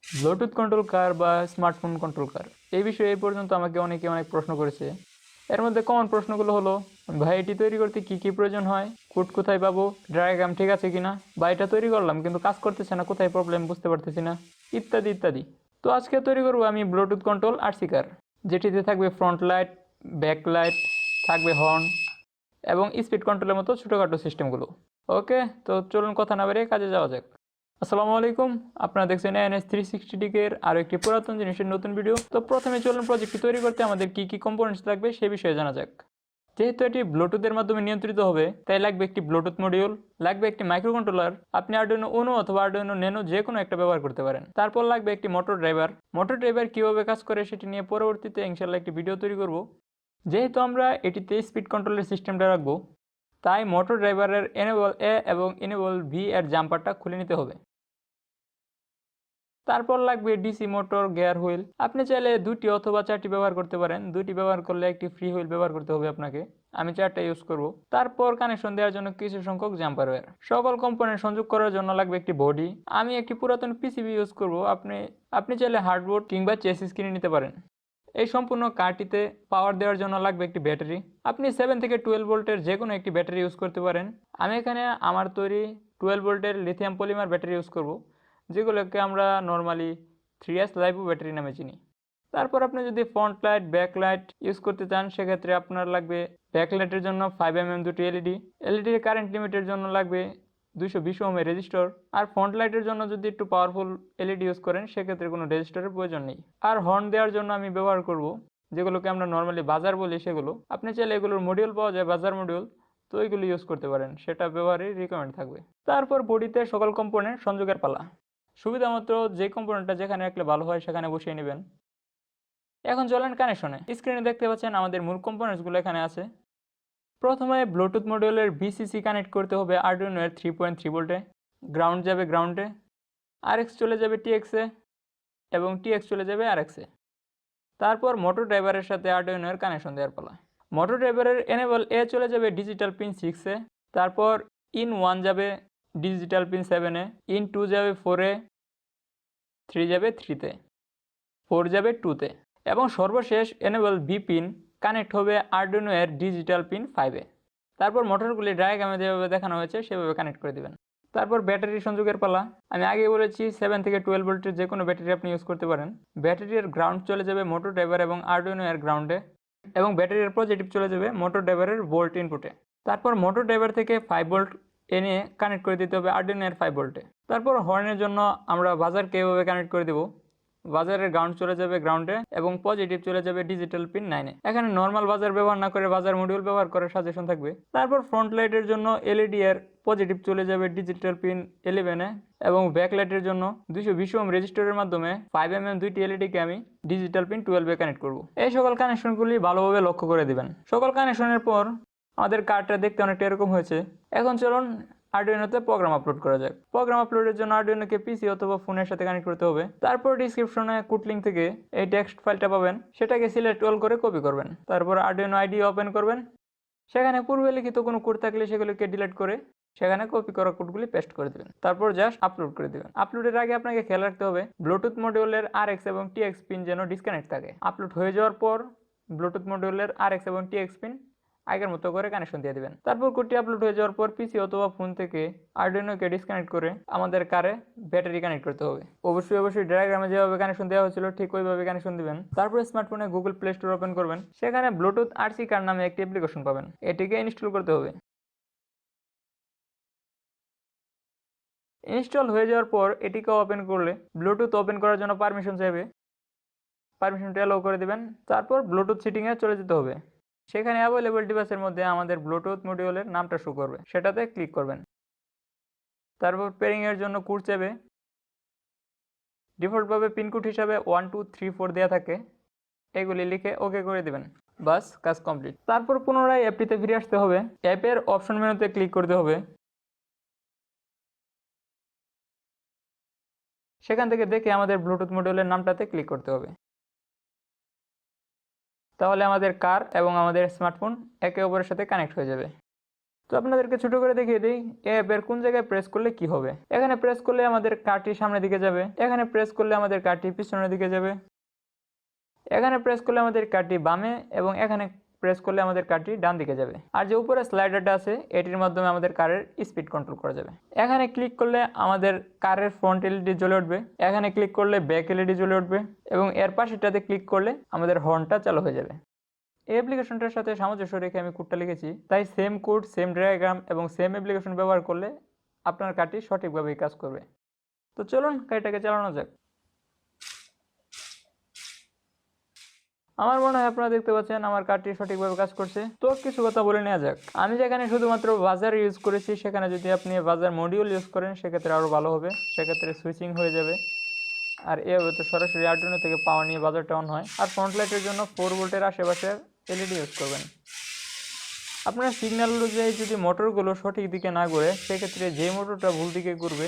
Bluetooth control car বা smartphone control car, এই বিষয়ে এই পর্যন্ত আমাকে অনেকে অনেক প্রশ্ন করেছে। এর মধ্যে কমন প্রশ্নগুলো হলো, ভাই এটি তৈরি করতে কি কি প্রয়োজন হয়, কোড কোথায় পাবো, ডায়াগ্রাম ঠিক আছে কিনা, বা এটা তৈরি করলাম কিন্তু কাজ করতেছে না, কোথায় প্রবলেম বুঝতে পারতেছি না, ইত্যাদি ইত্যাদি। তো আজকে তৈরি করবো আমি ব্লুটুথ কন্ট্রোল আরসি কার, যেটিতে থাকবে ফ্রন্ট লাইট, ব্যাক লাইট, থাকবে হর্ন এবং স্পিড কন্ট্রোলের মতো ছোটোখাটো সিস্টেমগুলো। ওকে, তো চলুন কথা না বেরিয়ে কাজে যাওয়া যাক। আসসালামু আলাইকুম, আপনারা দেখছেন NS360 আরও একটি পুরাতন জিনিসের নতুন ভিডিও। তো প্রথমে চলুন প্রজেক্টটি তৈরি করতে আমাদের কী কী কম্পোনেন্টস লাগবে সে বিষয়ে জানা যাক। যেহেতু এটি ব্লুটুথের মাধ্যমে নিয়ন্ত্রিত হবে, তাই লাগবে একটি ব্লুটুথ মডিউল, লাগবে একটি মাইক্রো কন্ট্রোলার, আপনি আরডুইনো উনো অথবা আরডুইনো ন্যানো যে কোনো একটা ব্যবহার করতে পারেন। তারপর লাগবে একটি মোটর ড্রাইভার। মোটর ড্রাইভার কীভাবে কাজ করে সেটি নিয়ে পরবর্তীতে ইনশাল্লাহ একটি ভিডিও তৈরি করব। যেহেতু আমরা এটিতে স্পিড কন্ট্রোলের সিস্টেমটা রাখবো, তাই মোটর ড্রাইভারের এনেবল এ এবং এনেবল ভি এর জাম্পারটা খুলে নিতে হবে। তারপর লাগবে ডিসি মোটর, গিয়ার হুইল। আপনি চাইলে 2টি অথবা 4টি ব্যবহার করতে পারেন। 2টি ব্যবহার করলে একটি ফ্রি হুইল ব্যবহার করতে হবে আপনাকে। আমি 4টা ইউজ করব। তারপর কানেকশন দেওয়ার জন্য কিছু সংখ্যক জাম্পার ওয়্যার। সকল কম্পোনেন্ট সংযোগ করার জন্য লাগবে একটি বডি। আমি একটি পুরাতন পিসিবি ইউজ করব। আপনি চাইলে হার্ডবোর্ড কিংবা চেসিস কিনে নিতে পারেন। এই সম্পূর্ণ কারটিতে পাওয়ার দেওয়ার জন্য লাগবে একটি ব্যাটারি। আপনি 7 থেকে 12 ভোল্টের যে কোনো একটি ব্যাটারি ইউজ করতে পারেন। আমি এখানে আমার তৈরি 12 ভোল্টের লিথিয়াম পলিমার ব্যাটারি ইউজ করব, যেগুলোকে আমরা নর্মালি 3S লাইফো ব্যাটারি নামে চিনি। তারপর আপনি যদি front light, back light use করতে চান, সেক্ষেত্রে আপনার লাগবে ব্যাক লাইটের জন্য 5mm দুটি এলইডির কারেন্ট লিমিটের জন্য লাগবে 220 ওহমের রেজিস্টর। আর ফ্রন্ট লাইটের জন্য যদি একটু পাওয়ারফুল এলইডি ইউজ করেন, সেক্ষেত্রে কোনো রেজিস্টরের প্রয়োজন নেই। আর হর্ন দেওয়ার জন্য আমি ব্যবহার করব যেগুলোকে আমরা নর্মালি বাজার বলি, সেগুলো। আপনি চাইলে এগুলোর মডিউল পাওয়া যায়, বাজার মডিউল, তো এগুলো ইউজ করতে পারেন, সেটা ব্যবহারই রিকমেন্ড থাকবে। তারপর বডিতে সকল কম্পোনেন্ট সংযোগের পালা। সুবিধামতো যে কম্পোনেন্টটা যেখানে রাখলে ভালো হয় সেখানে বসিয়ে নেবেন। এখন চলেন কানেকশনে। স্ক্রিনে দেখতে পাচ্ছেন আমাদের মূল কম্পোনেন্টসগুলো এখানে আছে। প্রথমে ব্লুটুথ মডিউলের ভিসিসি কানেক্ট করতে হবে আরডুইনো এর 3.3 ভোল্টে। গ্রাউন্ড যাবে গ্রাউন্ডে, আরএক্স চলে যাবে টিএক্সে এবং টিএক্স চলে যাবে আরএক্সে। তারপর মোটর ড্রাইভারের সাথে আরডুইনো এর কানেকশন দেওয়ার পালা। মোটর ড্রাইভারের এনেবল এ চলে যাবে ডিজিটাল পিন 6-এ, তারপর ইন 1 যাবে ডিজিটাল পিন 7-এ, ইন 2 যাবে 4-এ, 3 যাবে 3-তে, 4 যাবে 2-তে এবং সর্বশেষ এনেবল ভি পিন কানেক্ট হবে আরডুইনো এর ডিজিটাল পিন 5-এ। তারপর মোটরগুলি ডায়াগ্রামে যেভাবে দেখানো হয়েছে সেভাবে কানেক্ট করে দেবেন। তারপর ব্যাটারি সংযোগের পালা। আমি আগে বলেছি 7 থেকে 12 ভোল্টের যে কোনো ব্যাটারি আপনি ইউজ করতে পারেন। ব্যাটারির গ্রাউন্ড চলে যাবে মোটর ড্রাইভার এবং আরডুইনো এর গ্রাউন্ডে, এবং ব্যাটারির পজিটিভ চলে যাবে মোটর ড্রাইভারের ভোল্ট ইনপুটে। তারপর মোটর ড্রাইভার থেকে 5 ভোল্ট এনে কানেক্ট করে দিতে হবে আরডুইনো এর 5 ভোল্টে। তারপর হর্নের জন্য আমরা বাজারকে এভাবে কানেক্ট করে দেবো। বাজারের গ্রাউন্ড চলে যাবে গ্রাউন্ডে এবং পজিটিভ চলে যাবে ডিজিটাল পিন 9-এ। এখানে নর্মাল বাজার ব্যবহার না করে বাজার মডিউল ব্যবহার করার সাজেশন থাকবে। তারপর ফ্রন্ট লাইটের জন্য এলইডি এর পজিটিভ চলে যাবে ডিজিটাল পিন 11-এ এবং ব্যাক লাইটের জন্য 220 ওহম রেজিস্টরের মাধ্যমে 5mm দুইটি এলইডিকে আমি ডিজিটাল পিন 12-এ কানেক্ট করব। এই সকল কানেকশনগুলি ভালোভাবে লক্ষ্য করে দিবেন। সকল কানেকশনের পর আমাদের কার্ডটা দেখতে অনেকটা এরকম হয়েছে। এখন চলুন আরডুইনোতে প্রোগ্রাম আপলোড করা যাক। প্রোগ্রাম আপলোডের জন্য আরডুইনোকে পিসি অথবা ফোনের সাথে কানেক্ট করতে হবে। তারপর ডিসক্রিপশনে কোড লিঙ্ক থেকে এই টেক্সট ফাইলটা পাবেন, সেটাকে সিলেক্ট অল করে কপি করবেন। তারপর আরডুইনো আইডি ওপেন করবেন। সেখানে পূর্বে লিখিত কোনো কোড থাকলে সেগুলোকে ডিলিট করে সেখানে কপি করা কোডগুলি পেস্ট করে দেবেন। তারপর জাস্ট আপলোড করে দেবেন। আপলোডের আগে আপনাকে খেয়াল রাখতে হবে ব্লুটুথ মডিউলের আরএক্স এবং টিএক্স পিন যেন ডিসকানেক্ট থাকে। আপলোড হয়ে যাওয়ার পর ব্লুটুথ মডিউলের আরএক্স এবং টিএক্স পিন আগের মতো করে কানেকশন দিয়ে দিবেন। তারপর কোডটি আপলোড হয়ে যাওয়ার পর পিসি অথবা ফোন থেকে আরডুইনোকে ডিসকানেক্ট করে আমাদের কারে ব্যাটারি কানেক্ট করতে হবে। অবশ্যই ডায়াগ্রামে যেভাবে কানেকশন দেওয়া হয়েছিল ঠিক ওইভাবে কানেকশন দিবেন। তারপর স্মার্টফোনে গুগল প্লে স্টোর ওপেন করবেন। সেখানে ব্লুটুথ আরসি কার নামে একটি অ্যাপ্লিকেশন পাবেন, এটিকে ইনস্টল করতে হবে। ইনস্টল হয়ে যাওয়ার পর এটিকে ওপেন করলে ব্লুটুথ ওপেন করার জন্য পারমিশন চাইবে, পারমিশনটা অ্যালাউ করে দিবেন। তারপর ব্লুটুথ সেটিংয়ে চলে যেতে হবে। সেখানে অ্যাভেলেবল ডিভাইসের মধ্যে আমাদের ব্লুটুথ মডিউলের নামটা শো করবে, সেটাতে ক্লিক করবেন। তারপর পেয়ারিংয়ের জন্য কোড চাইবে। ডিফল্টভাবে পিনকোড হিসাবে 1 2 3 4 দেওয়া থাকে, এগুলি লিখে ওকে করে দেবেন। বাস, কাজ কমপ্লিট। তারপর পুনরায় অ্যাপটিতে ফিরে আসতে হবে। অ্যাপের অপশন মেনুতে ক্লিক করতে হবে। সেখান থেকে দেখে আমাদের ব্লুটুথ মডিউলের নামটাতে ক্লিক করতে হবে। তাহলে আমাদের কার এবং আমাদের স্মার্টফোন একে অপরের সাথে কানেক্ট হয়ে যাবে। তো আপনাদেরকে ছোট করে দেখিয়ে দিই এই অ্যাপের কোন জায়গায় প্রেস করলে কি হবে। এখানে প্রেস করলে আমাদের কার্ডটি সামনের দিকে যাবে, এখানে প্রেস করলে আমাদের কার্ডটি পিছনের দিকে যাবে, এখানে প্রেস করলে আমাদের কার্ডটি বামে এবং এখানে প্রেস করলে আমাদের কারটি ডান দিকে যাবে। আর যে উপরে স্লাইডারটা আছে এটির মাধ্যমে আমাদের কারের স্পিড কন্ট্রোল করা যাবে। এখানে ক্লিক করলে আমাদের কারের ফ্রন্ট এলইডি জ্বলে উঠবে, এখানে ক্লিক করলে ব্যাক এলইডি জ্বলে উঠবে এবং এর পাশেটাতে ক্লিক করলে আমাদের হর্নটা চালু হয়ে যাবে। এই অ্যাপ্লিকেশনটার সাথে সামঞ্জস্য রেখে আমি কোডটা লিখেছি, তাই সেম কোড, সেম ডায়াগ্রাম এবং সেম অ্যাপ্লিকেশন ব্যবহার করলে আপনার কারটি সঠিকভাবেই কাজ করবে। তো চলুন গাড়িটাকে চালানো যাক। আমার মনে হয় আপনারা দেখতে পাচ্ছেন আমার কার্ডটি সঠিকভাবে কাজ করছে। তো কিছু কথা বলে নেওয়া যাক। আমি যেখানে শুধুমাত্র বাজার ইউজ করেছি সেখানে যদি আপনি বাজার মডিউল ইউজ করেন সেক্ষেত্রে আরও ভালো হবে, সেক্ষেত্রে সুইচিং হয়ে যাবে। আর এভাবে তো সরাসরি আর্ডুইনো থেকে পাওয়ার নিয়ে বাজারটা অন হয়। আর ফ্রন্ট লাইটের জন্য 4 ভোল্টের আশেপাশে এলইডি ইউজ করবেন। আপনার সিগন্যাল অনুযায়ী যদি মোটরগুলো সঠিক দিকে না ঘুরে সেক্ষেত্রে যে মোটরটা ভুল দিকে ঘুরবে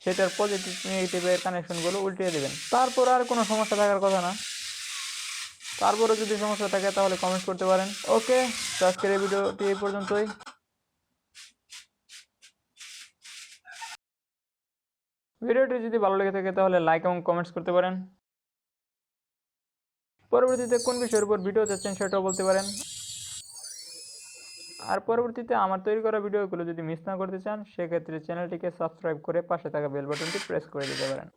সেটার পজিটিভ নেগেটিভের কানেকশনগুলো উল্টিয়ে দেবেন। তারপর আর কোনো সমস্যা থাকার কথা না। তারপরে যদি সমস্যা থাকে তাহলে কমেন্ট করতে পারেন। ওকে, তো আজকের এই ভিডিওটি এই পর্যন্তই। ভিডিওটি যদি ভালো লেগে থাকে তাহলে লাইক এবং কমেন্টস করতে পারেন। পরবর্তীতে কোন বিষয়ের উপর ভিডিও চাচ্ছেন সেটাও বলতে পারেন। আর পরবর্তীতে আমার তৈরি করা ভিডিওগুলো যদি মিস না করতে চান সেক্ষেত্রে চ্যানেলটিকে সাবস্ক্রাইব করে পাশে থাকা বেল বাটনটি প্রেস করে দিতে পারেন।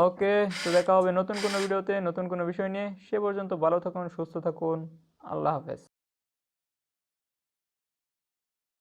ওকে, তো দেখা হবে নতুন কোনো ভিডিওতে নতুন কোনো বিষয় নিয়ে। সে পর্যন্ত ভালো থাকুন, সুস্থ থাকুন। আল্লাহ হাফেজ।